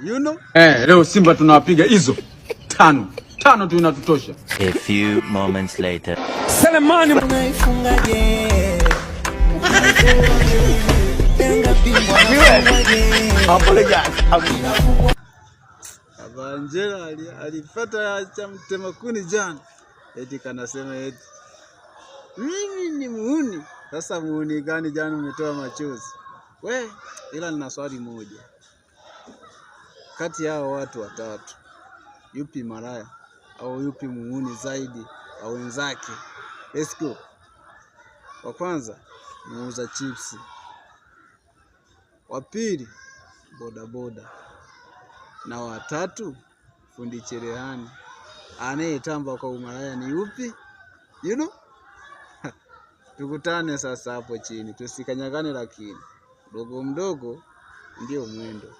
You know? Leo Simba tunawapiga hizo 5 tu inatutosha. A few moments later. Selemani unaifungaje? Angela alipata cha mtema kuni jana. Eti kanasema eti mimi ni muuni. Sasa muuni gani jana umetoa machozi? Ila nina swali moja. Kati yao watu watatu, yupi malaya au yupi muuni zaidi au wenzake? Let's go. Wa kwanza muuza chips. Wa pili bodaboda. Na wa tatu fundi cherehani. Anayetamba kwa umalaya ni yupi? You know? Tukutane sasa hapo chini. Tusikanyagane lakini. Mdogo mdogo ndio mwendo.